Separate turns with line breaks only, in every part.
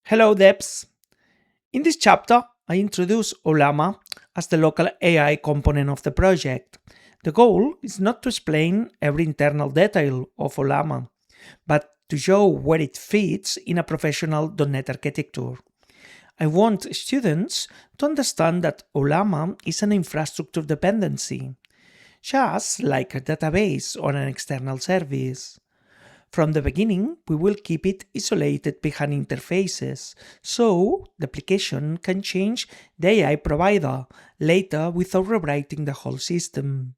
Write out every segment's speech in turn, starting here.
Hello, Debs. In this chapter, I introduce Ollama as the local AI component of the project. The goal is not to explain every internal detail of Ollama, but to show where it fits in a professional .NET architecture. I want students to understand that Ollama is an infrastructure dependency, just like a database or an external service. From the beginning, we will keep it isolated behind interfaces, so the application can change the AI provider later without rewriting the whole system.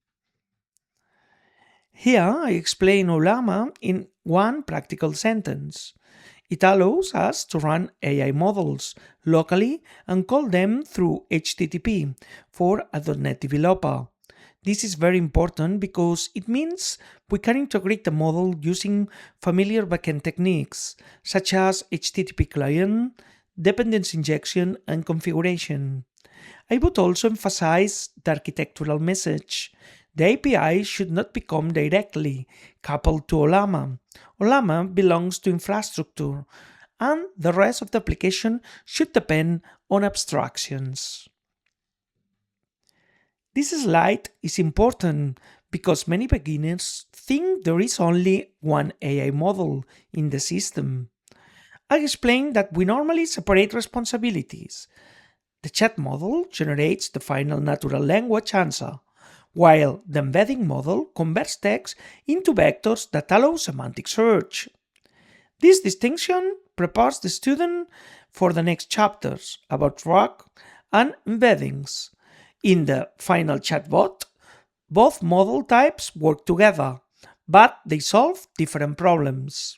Here, I explain Ollama in one practical sentence. It allows us to run AI models locally and call them through HTTP for a .NET developer. This is very important because it means we can integrate the model using familiar backend techniques such as HTTP client, dependency injection, and configuration. I would also emphasize the architectural message. The API should not become directly coupled to Ollama. Ollama belongs to infrastructure, and the rest of the application should depend on abstractions. This slide is important because many beginners think there is only one AI model in the system. I explained that we normally separate responsibilities. The chat model generates the final natural language answer, while the embedding model converts text into vectors that allow semantic search. This distinction prepares the student for the next chapters about RAG and embeddings. In the final chatbot, both model types work together, but they solve different problems.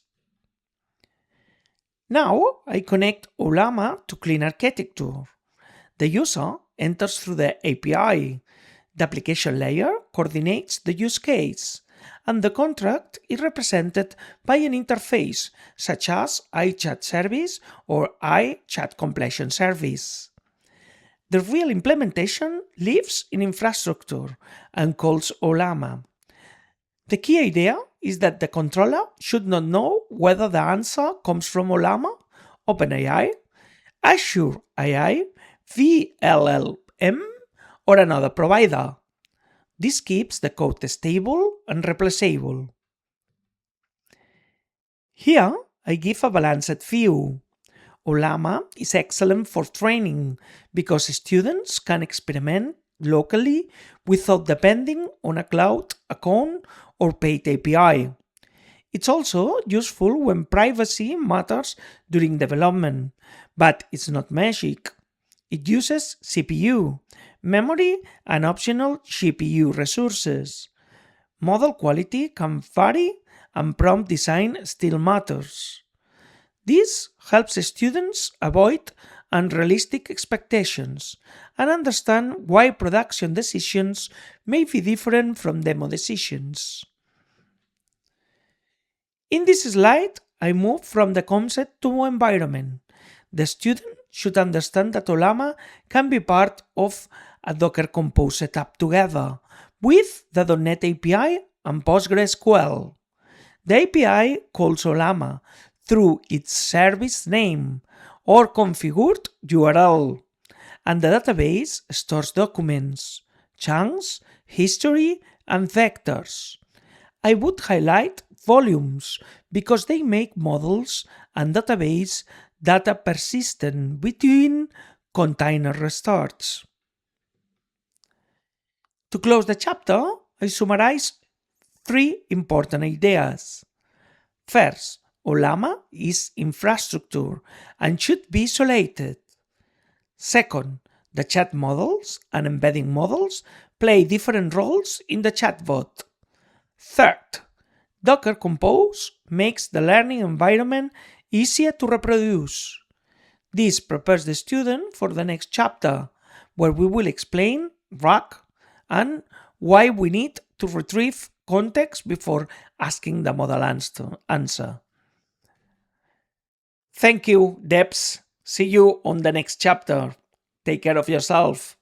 Now I connect Ollama to clean architecture. The user enters through the API. The application layer coordinates the use case, and the contract is represented by an interface such as iChat service or iChat completion service. The real implementation lives in infrastructure and calls Ollama. The key idea is that the controller should not know whether the answer comes from Ollama, OpenAI, Azure AI, VLLM, or another provider. This keeps the code stable and replaceable. Here, I give a balanced view. Ollama is excellent for training because students can experiment locally without depending on a cloud account or paid API. It's also useful when privacy matters during development, but it's not magic. It uses CPU, memory, and optional GPU resources. Model quality can vary and prompt design still matters. This helps students avoid unrealistic expectations and understand why production decisions may be different from demo decisions. In this slide, I move from the concept to environment. The student should understand that Ollama can be part of a Docker Compose setup together with the .NET API and PostgreSQL. The API calls Ollama through its service name or configured URL, and the database stores documents, chunks, history, and vectors. I would highlight volumes because they make models and database data persistent between container restarts. To close the chapter, I summarize three important ideas. First, Ollama is infrastructure and should be isolated. Second, the chat models and embedding models play different roles in the chatbot. Third, Docker Compose makes the learning environment easier to reproduce. This prepares the student for the next chapter, where we will explain RAG and why we need to retrieve context before asking the model answer. Thank you, Debs. See you on the next chapter. Take care of yourself.